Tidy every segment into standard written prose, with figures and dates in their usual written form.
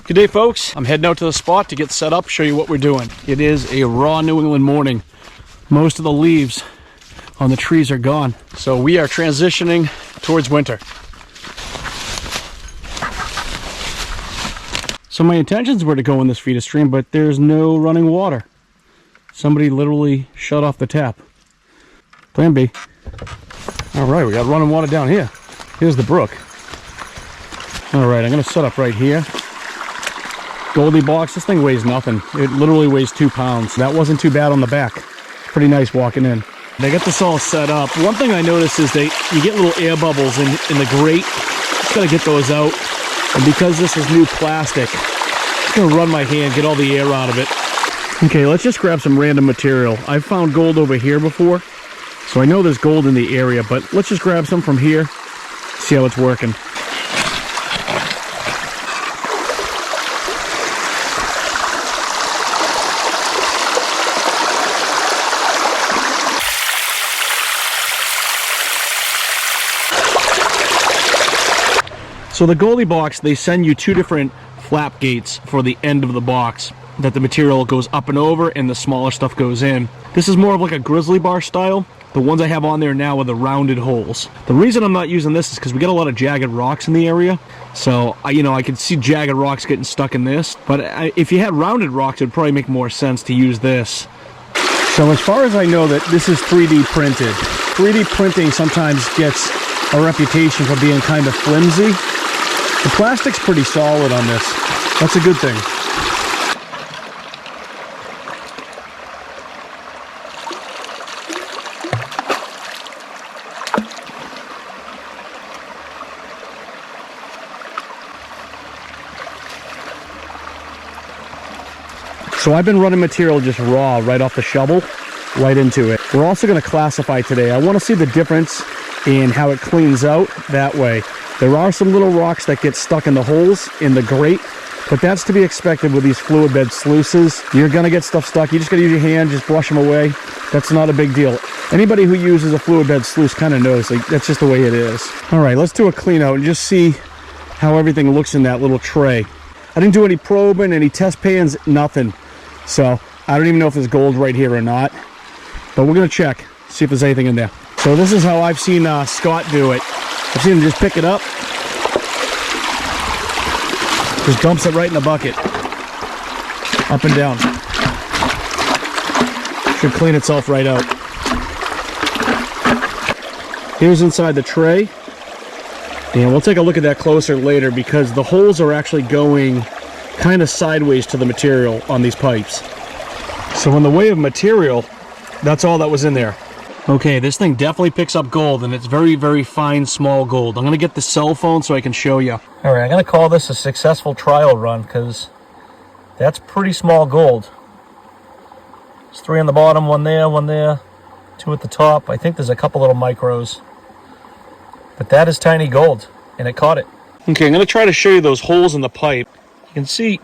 Good day, folks. I'm heading out to the spot to get set up, show you what we're doing. It is a raw New England morning. Most of the leaves on the trees are gone. So we are transitioning towards winter. So my intentions were to go in this feeder stream, but there's no running water. Somebody literally shut off the tap. Plan B. All right, we got running water down here. Here's the brook. All right, I'm gonna set up right here. GoldiBox, this thing weighs nothing. It literally weighs 2 pounds. That wasn't too bad on the back. Pretty nice walking in. They got this all set up. One thing I noticed is you get little air bubbles in the grate. Just gotta get those out. And because this is new plastic, I'm just gonna run my hand, get all the air out of it. Okay, let's just grab some random material. I've found gold over here before, so I know there's gold in the area, but let's just grab some from here, see how it's working. So the GoldiBox, they send you 2 different flap gates for the end of the box that the material goes up and over and the smaller stuff goes in. This is more of like a grizzly bar style. The ones I have on there now are the rounded holes. The reason I'm not using this is because we got a lot of jagged rocks in the area. So, I could see jagged rocks getting stuck in this. But if you had rounded rocks, it'd probably make more sense to use this. So as far as I know, that this is 3D printed. 3D printing sometimes gets a reputation for being kind of flimsy. The plastic's pretty solid on this. That's a good thing. So I've been running material just raw right off the shovel, right into it. We're also going to classify today. I want to see the difference in how it cleans out that way. There are some little rocks that get stuck in the holes in the grate, but that's to be expected with these fluid bed sluices. You're gonna get stuff stuck. You just gotta use your hand, just brush them away. That's not a big deal. Anybody who uses a fluid bed sluice kind of knows, like, that's just the way it is. All right, let's do a clean out and just see how everything looks in that little tray. I didn't do any probing, any test pans, nothing. So I don't even know if there's gold right here or not, but we're gonna check, see if there's anything in there. So this is how I've seen Scott do it. I've seen him just pick it up, just dumps it right in the bucket, up and down. Should clean itself right out. Here's inside the tray, and we'll take a look at that closer later because the holes are actually going kind of sideways to the material on these pipes. So in the way of material, that's all that was in there. Okay, this thing definitely picks up gold, and it's very, very fine, small gold. I'm going to get the cell phone so I can show you. All right, I'm going to call this a successful trial run because that's pretty small gold. There's 3 on the bottom, 1 there, 2 at the top. I think there's a couple little micros. But that is tiny gold, and it caught it. Okay, I'm going to try to show you those holes in the pipe. You can see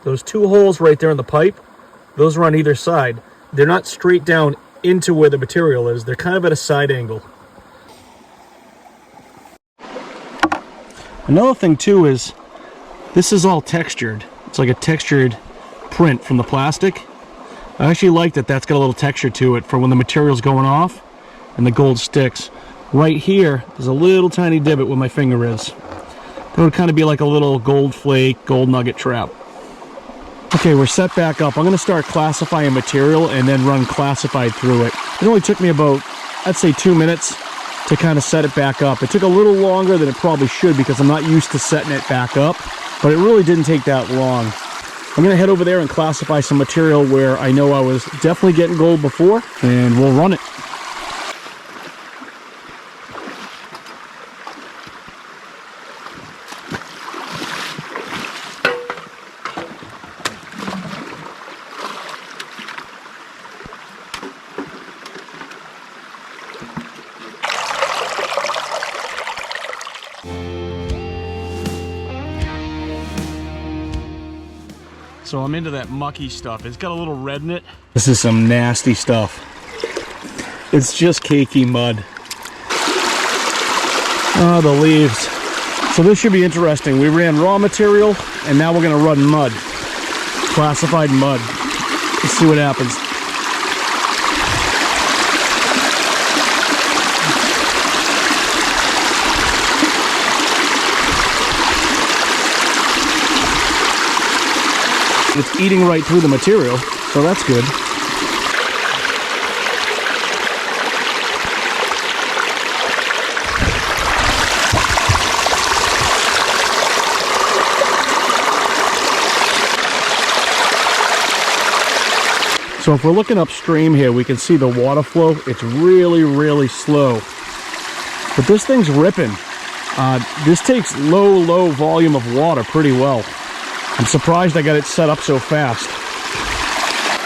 those 2 holes right there in the pipe. Those are on either side. They're not straight down into where the material is. They're kind of at a side angle. Another thing too is this is all textured. It's like a textured print from the plastic. I actually like that that's got a little texture to it for when the material's going off and the gold sticks. Right here, there's a little tiny divot where my finger is. That would kind of be like a little gold flake, gold nugget trap. Okay, we're set back up. I'm going to start classifying material and then run classified through it. It only took me about, I'd say 2 minutes to kind of set it back up. It took a little longer than it probably should because I'm not used to setting it back up, but it really didn't take that long. I'm going to head over there and classify some material where I know I was definitely getting gold before, and we'll run it. So I'm into that mucky stuff. It's got a little red in it. This is some nasty stuff. It's just cakey mud. Oh, the leaves. So this should be interesting. We ran raw material, and now we're gonna run mud. Classified mud. Let's see what happens. It's eating right through the material, so that's good. So if we're looking upstream here, we can see the water flow. It's really, really slow. But this thing's ripping. This takes low volume of water pretty well. I'm surprised I got it set up so fast.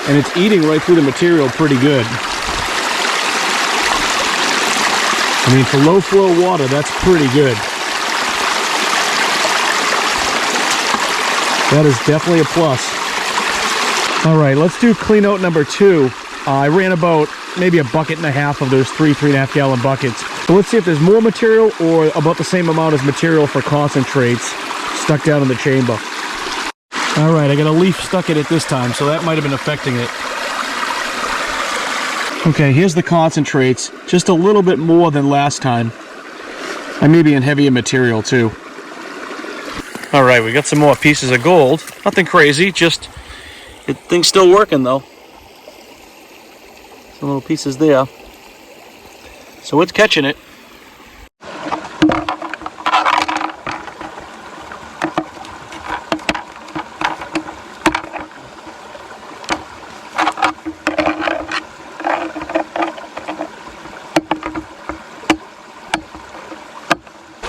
And it's eating right through the material pretty good. I mean, for low flow water, that's pretty good. That is definitely a plus. All right, let's do clean out number 2. I ran about maybe a bucket and a half of those 3.5 gallon buckets. So let's see if there's more material or about the same amount as material for concentrates stuck down in the chamber. All right, I got a leaf stuck in it this time, so that might have been affecting it. Okay, here's the concentrates. Just a little bit more than last time. I may be in heavier material too. All right, we got some more pieces of gold. Nothing crazy, just the thing's still working though. Some little pieces there. So it's catching it.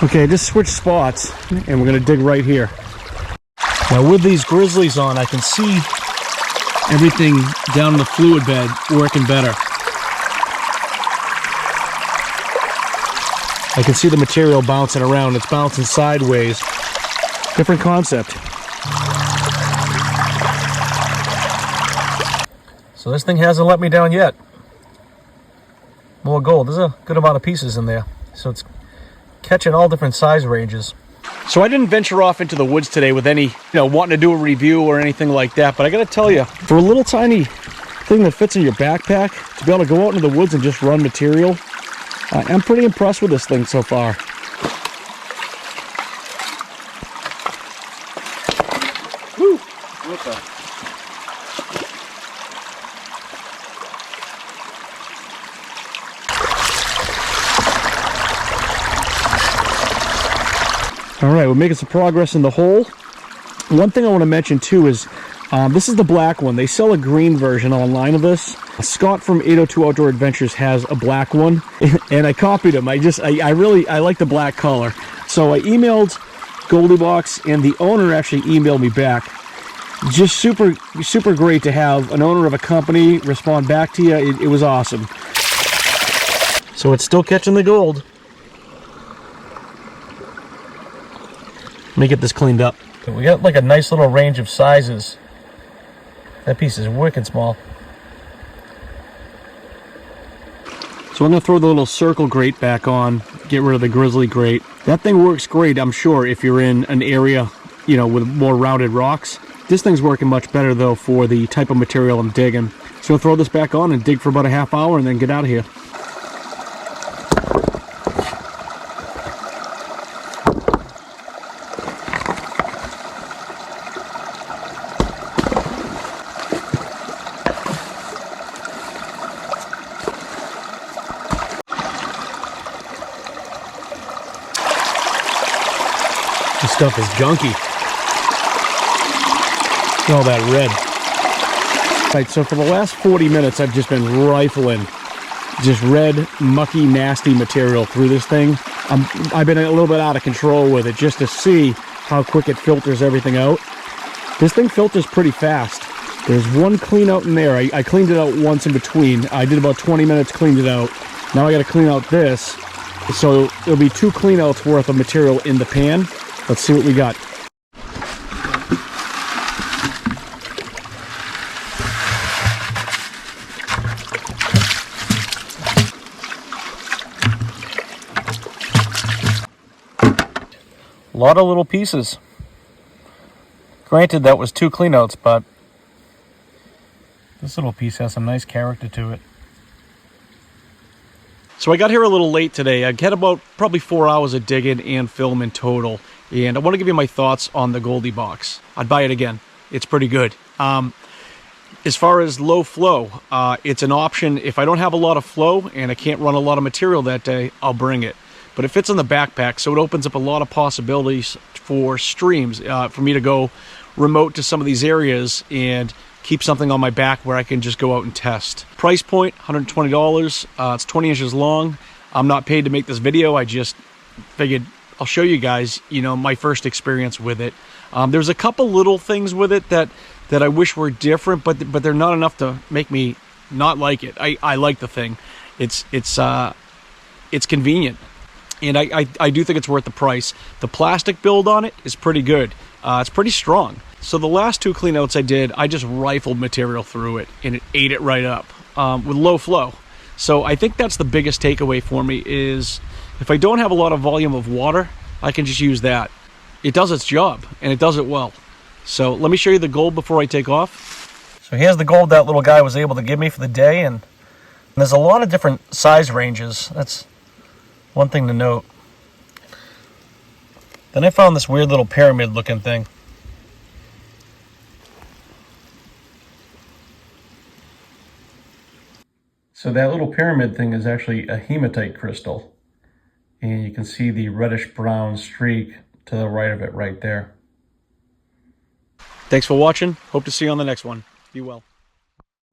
Okay, just switch spots and we're gonna dig right here. Now with these grizzlies on, I can see everything down in the fluid bed working better. I can see the material bouncing around. It's bouncing sideways. Different concept. So this thing hasn't let me down yet. More gold. There's a good amount of pieces in there. So it's catching all different size ranges. So I didn't venture off into the woods today with any, wanting to do a review or anything like that, but I gotta tell you, for a little tiny thing that fits in your backpack, to be able to go out into the woods and just run material, I'm pretty impressed with this thing so far. Woo! What the? All right, we're making some progress in the hole. One thing I want to mention too is this is the black one. They sell a green version online of this. Scott from 802 Outdoor Adventures has a black one, and I copied him. I like the black color. So I emailed GoldiBox, and the owner actually emailed me back. Just super great to have an owner of a company respond back to you. It was awesome. So it's still catching the gold. Let me get this cleaned up. So we got like a nice little range of sizes. That piece is wicked small. So I'm going to throw the little circle grate back on, get rid of the grizzly grate. That thing works great, I'm sure, if you're in an area, with more rounded rocks. This thing's working much better though for the type of material I'm digging. So I'll throw this back on and dig for about a half hour and then get out of here. This stuff is junky. All that red. All right, so for the last 40 minutes, I've just been rifling just red, mucky, nasty material through this thing. I've been a little bit out of control with it just to see how quick it filters everything out. This thing filters pretty fast. There's one clean out in there. I cleaned it out once in between. I did about 20 minutes, cleaned it out. Now I got to clean out this. So it'll be 2 clean outs worth of material in the pan. Let's see what we got. lot of little pieces. Granted, that was 2 cleanouts, but this little piece has some nice character to it. So I got here a little late today. I had about probably 4 hours of digging and film in total. And I want to give you my thoughts on the GoldiBox. I'd buy it again. It's pretty good. As far as low flow, it's an option. If I don't have a lot of flow and I can't run a lot of material that day, I'll bring it. But it fits in the backpack, so it opens up a lot of possibilities for streams, for me to go remote to some of these areas and keep something on my back where I can just go out and test. Price point, $120. It's 20 inches long. I'm not paid to make this video. I just figured I'll show you guys, you know, my first experience with it. There's a couple little things with it that I wish were different, but they're not enough to make me not like it. I like the thing. It's convenient, and I do think it's worth the price. The plastic build on it is pretty good. It's pretty strong. So the last 2 cleanouts I did, I just rifled material through it, and it ate it right up with low flow. So I think that's the biggest takeaway for me is if I don't have a lot of volume of water, I can just use that. It does its job, and it does it well. So let me show you the gold before I take off. So here's the gold that little guy was able to give me for the day, and there's a lot of different size ranges. That's one thing to note. Then I found this weird little pyramid looking thing. So that little pyramid thing is actually a hematite crystal. And you can see the reddish brown streak to the right of it right there. Thanks for watching. Hope to see you on the next one. Be well.